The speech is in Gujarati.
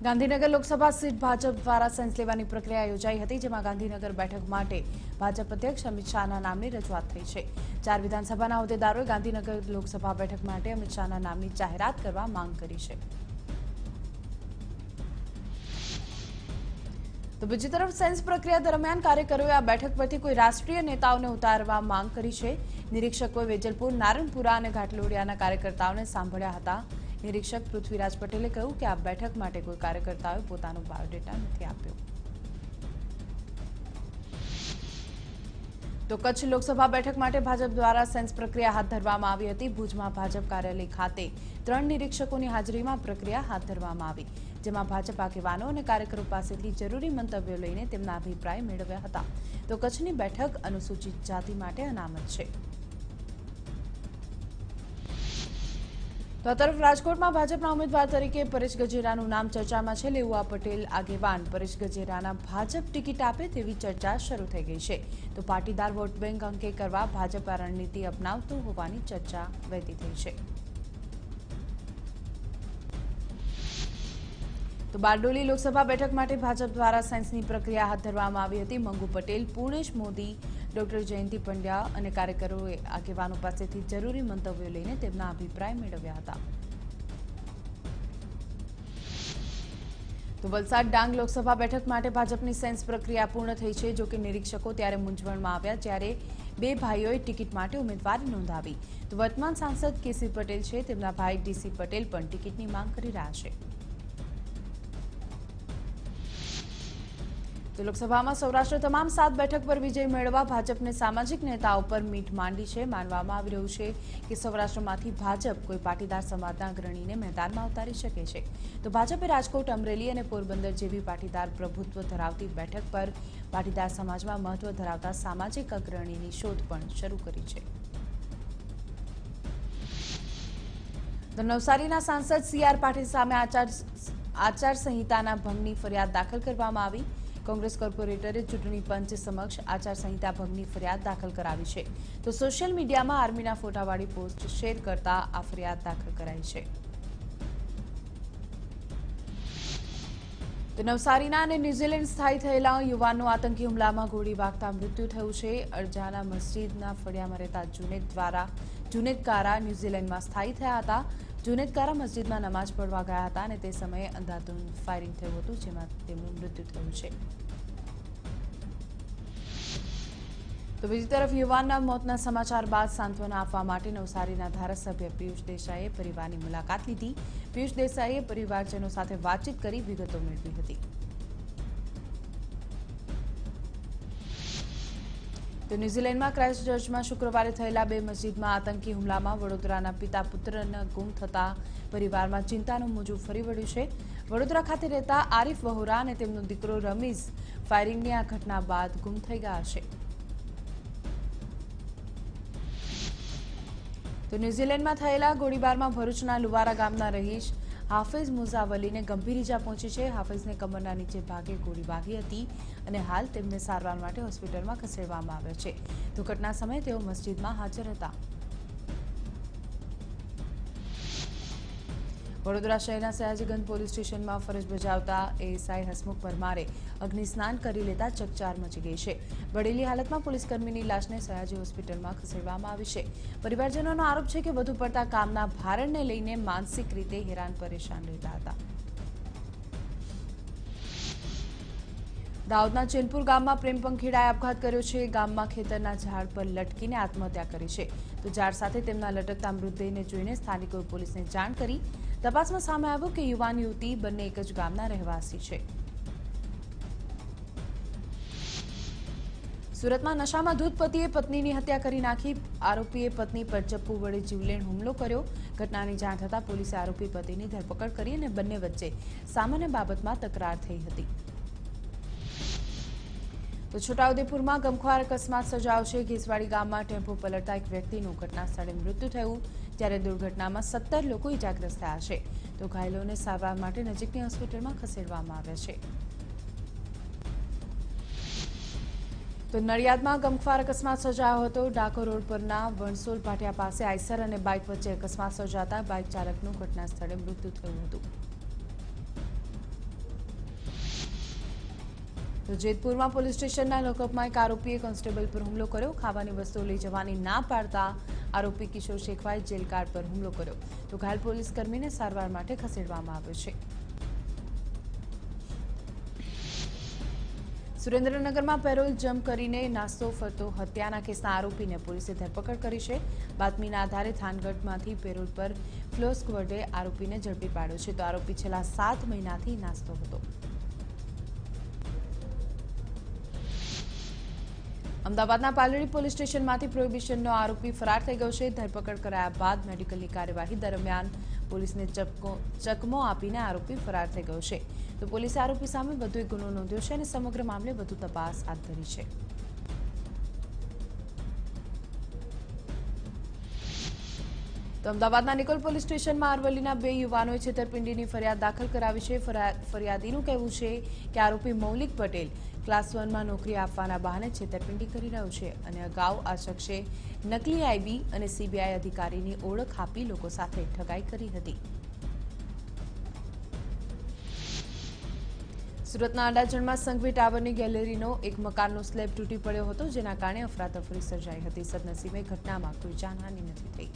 ગાંધીનગર લોકસભા સીટ ભાજપ દ્વારા સેન્સ લેવાની પ્રક્રિયા યોજાઈ હતી, જેમાં ગાંધીનગર બેઠક માટે ભાજપ અધ્યક્ષ અમિત શાહના નામની રજૂઆત થઈ છે। 4 વિધાનસભાના હોદ્દેદારોએ ગાંધીનગર લોકસભા બેઠક માટે અમિત શાહના નામની જાહેરાત કરવા માંગ કરી છે। તો બીજી તરફ સેન્સ પ્રક્રિયા દરમિયાન કાર્યકરોએ આ બેઠક પરથી કોઈ રાષ્ટ્રીય નેતાઓને ઉતારવા માંગ કરી છે। નિરીક્ષકોએ વેજલપુર, નારણપુરા અને ઘાટલોડિયાના કાર્યકર્તાઓને સાંભળ્યા હતા। નિરીક્ષક પૃથ્વીરાજ પટેલે કહ્યું કે આ બેઠક માટે કોઈ કાર્યકર્તાઓએ પોતાનો બાયોડેટા નથી આપ્યો। તો કચ્છ લોકસભા બેઠક માટે ભાજપ દ્વારા સેન્સ પ્રક્રિયા હાથ ધરવામાં આવી હતી। ભુજમાં ભાજપ કાર્યાલય ખાતે 3 નિરીક્ષકોની હાજરીમાં પ્રક્રિયા હાથ ધરવામાં આવી, જેમાં ભાજપ આગેવાનો અને કાર્યકરો પાસેથી જરૂરી મંતવ્યો લઈને તેમના અભિપ્રાય મેળવ્યા હતા। તો કચ્છની બેઠક અનુસૂચિત જાતિ માટે અનામત છે। તો આ તરફ રાજકોટમાં ભાજપના ઉમેદવાર તરીકે પરેશ ગજેરાનું નામ ચર્ચામાં છે। લેઉવા પટેલ આગેવાન પરેશ ગજેરાના ભાજપ ટિકિટ આપે તેવી ચર્ચા શરૂ થઈ ગઈ છે। તો પાટીદાર વોટ બેંક અંકે કરવા ભાજપ આ રણનીતિ અપનાવતું હોવાની ચર્ચા વહેતી થઈ છે। તો બારડોલી લોકસભા બેઠક માટે ભાજપ દ્વારા સેન્સની પ્રક્રિયા હાથ ધરવામાં આવી હતી। મંગુ પટેલ, પૂર્ણેશ મોદી, ડોક્ટર જયંતિ પંડ્યા અને કાર્યકરોએ આગેવાનો પાસેથી જરૂરી મંતવ્યો લઈને તેમના અભિપ્રાય મેળવ્યા હતા। તો વલસાડ ડાંગ લોકસભા બેઠક માટે ભાજપની સેન્સ પ્રક્રિયા પૂર્ણ થઈ છે। જો કે નિરીક્ષકો ત્યારે મૂંઝવણમાં આવ્યા જ્યારે 2 ભાઈઓએ ટિકિટ માટે ઉમેદવારી નોંધાવી। તો વર્તમાન સાંસદ કેસી પટેલ છે, તેમના ભાઈ ડીસી પટેલ પણ ટિકિટની માંગ કરી રહ્યા છે। તો લોકસભામાં સૌરાષ્ટ્ર તમામ 7 બેઠક પર વિજય મેળવવા ભાજપને સામાજિક નેતાઓ પર મીટ માંડી છે। માનવામાં આવી રહ્યું છે કે સૌરાષ્ટ્રમાંથી ભાજપ કોઈ પાટીદાર સમાજના અગ્રણીને મેદાનમાં ઉતારી શકે છે। તો ભાજપે રાજકોટ, અમરેલી અને પોરબંદર જેવી પાટીદાર પ્રભુત્વ ધરાવતી બેઠક પર પાટીદાર સમાજમાં મહત્વ ધરાવતા સામાજિક અગ્રણીની શોધ પણ શરૂ કરી છે। તો નવસારીના સાંસદ CR પાટીલ સામે આચાર સંહિતાના ભંગની ફરિયાદ દાખલ કરવામાં આવી। કોંગ્રેસ કોર્પોરેટરે ચૂંટણી પંચ સમક્ષ આચારસંહિતા ભંગની ફરિયાદ દાખલ કરાવી છે। તો સોશિયલ મીડિયામાં આર્મીના ફોટાવાળી પોસ્ટ શેર કરતા આ ફરિયાદ દાખલ કરાઈ છે। તો નવસારીના અને ન્યૂઝીલેન્ડ સ્થાયી થયેલા યુવાનનું આતંકી હુમલામાં ગોળી વાગતા મૃત્યુ થયું છે। અરજાના મસ્જિદના ફળિયામાં રહેતા જુનેદ કારા ન્યૂઝીલેન્ડમાં સ્થાયી થયા હતા। જુનેદ કારા મસ્જિદમાં નમાઝ પઢવા ગયા હતા અને તે સમયે અંધાધૂંધ ફાયરિંગ થયું હતું, જેમાં તેમનું મૃત્યુ થયું છે। તો બીજી તરફ યુવાનના મોતના સમાચાર બાદ સાંત્વના આપવા માટે નવસારીના ધારાસભ્ય પિયુષ દેસાઈએ પરિવારની મુલાકાત લીધી। પિયુષ દેસાઈએ પરિવારજનો સાથે વાતચીત કરી વિગતો મેળવી હતી। તો ન્યૂઝીલેન્ડમાં ક્રાઇસ્ટચર્ચમાં શુક્રવારે થયેલા 2 મસ્જિદમાં આતંકી હુમલામાં વડોદરાના પિતા પુત્રના ગુમ થતા પરિવારમાં ચિંતાનું મોજું ફરી વળ્યું છે। વડોદરા ખાતે રહેતા આરિફ વહોરા અને તેમનો દીકરો રમીઝ ફાયરિંગની આ ઘટના બાદ ગુમ થઈ ગયા છે। તો ન્યૂઝીલેન્ડમાં થયેલા ગોળીબારમાં ભરૂચના લુવારા ગામના રહીશ હાફિઝ મુઝાવલીને ગંભીર ઈજા પહોંચી છે। હાફિઝને કમરના નીચે ભાગે ગોળી વાગી હતી અને હાલ તેમને સારવાર માટે હોસ્પિટલમાં ખસેડવામાં આવ્યા છે। તો ઘટના સમયે તેઓ મસ્જિદમાં હાજર હતા। વડોદરા શહેરના સયાજીગંજ પોલીસ સ્ટેશનમાં ફરજ બજાવતા એએસઆઈ હસમુખ પરમારે અગ્નિસ્નાન કરી લેતા ચકચાર મચી ગઈ છે। બળેલી હાલતમાં પોલીસકર્મીની લાશને સયાજી હોસ્પિટલમાં ખસેડવામાં આવી છે। પરિવારજનોનો આરોપ છે કે વધુ પડતા કામના ભારણને લઈને માનસિક રીતે હેરાન પરેશાન રહેતા હતા। દાહોદના ચેનપુર ગામમાં પ્રેમ પંખીડાએ આપઘાત કર્યો છે। ગામમાં ખેતરના ઝાડ પર લટકીને આત્મહત્યા કરી છે। તો ઝાડ સાથે તેમના લટકતા મૃતદેહને જોઈને સ્થાનિકોએ પોલીસને જાણ કરી। તપાસમાં સામે આવ્યું કે યુવાન યુવતી બંને એક જ ગામના રહેવાસી છે। સુરતમાં નશામાં ધૂત પતિએ પત્નીની હત્યા કરી નાખી। આરોપીએ પત્ની પર ચપ્પુ વડે જીવલેણ હુમલો કર્યો। ઘટનાની જાણ થતાં પોલીસે આરોપી પતિની ધરપકડ કરી અને બંને વચ્ચે સામાન્ય બાબતમાં તકરાર થઈ હતી। તો છોટાઉદેપુરમાં ગમખ્વાર અકસ્માત સર્જાયો છે। ઘેસવાડી ગામમાં ટેમ્પો પલટતા એક વ્યક્તિનું ઘટના સ્થળે મૃત્યુ થયું, જ્યારે દુર્ઘટનામાં 17 લોકો ઇજાગ્રસ્ત થયા છે। તો ઘાયલોને સારવાર માટે નજીકની હોસ્પિટલમાં ખસેડવામાં આવ્યા છે। તો નડિયાદમાં ગમખ્વાર અકસ્માત સર્જાયો હતો। ડાકોર રોડ પરના વણસોલ પાટિયા પાસે આઈસર અને બાઇક વચ્ચે અકસ્માત સર્જાતા બાઇક ચાલકનું ઘટના સ્થળે મૃત્યુ થયું હતું। તો જેતપુરમાં પોલીસ સ્ટેશનના લોકઅપમાં એક આરોપીએ કોન્સ્ટેબલ પર હુમલો કર્યો. ખાવાની વસ્તુઓ લઈ જવાની ના પાડતા આરોપી કિશોર શેખવાએ જેલ ગાર્ડ પર હુમલો કર્યો. તો ઘાયલ પોલીસ કર્મીને સારવાર માટે ખસેડવામાં આવ્યો છે. સુરેન્દ્રનગરમાં પેરોલ જમ્પ કરીને નાસ્તો ફરતો હત્યાના કેસના આરોપીને પોલીસે ધરપકડ કરી છે. બાતમીના આધારે થાનગઢમાંથી પેરોલ પર ફ્લોસ્ક વડે આરોપીને ઝડપી પાડ્યો છે. તો આરોપી છેલ્લા 7 મહિનાથી નાસ્તો હતો. અમદાવાદના પાલડી પોલીસ સ્ટેશનમાંથી પ્રોહિબિશનનો આરોપી ફરાર થઈ ગયો છે. ધરપકડ કરાયા બાદ મેડિકલની કાર્યવાહી દરમિયાન પોલીસને ચકમો આપીને આરોપી ફરાર થઈ ગયો છે. તો પોલીસે આરોપી સામે વધુ એક ગુનો નોંધ્યો છે અને સમગ્ર મામલે વધુ તપાસ હાથ ધરી છે. તો અમદાવાદના નિકોલ પોલીસ સ્ટેશનમાં અરવલ્લીના 2 યુવાનોએ છેતરપિંડીની ફરિયાદ દાખલ કરાવી છે. ફરિયાદીનું કહેવું છે કે આરોપી મૌલિક પટેલ ક્લાસ 1માં નોકરી આપવાના બહાને છેતરપિંડી કરી રહ્યો છે અને અગાઉ આ શખ્સે નકલી આઈબી અને સીબીઆઈ અધિકારીની ઓળખ આપી લોકો સાથે ઠગાઈ કરી હતી. સુરતના અડાજણમાં સંઘવી ટાવરની ગેલેરીનો એક મકાનનો સ્લેબ તૂટી પડ્યો હતો, જેના કારણે અફરાતફરી સર્જાઈ હતી. સદનસીબે ઘટનામાં કોઈ જાનહાનિ નથી થઈ.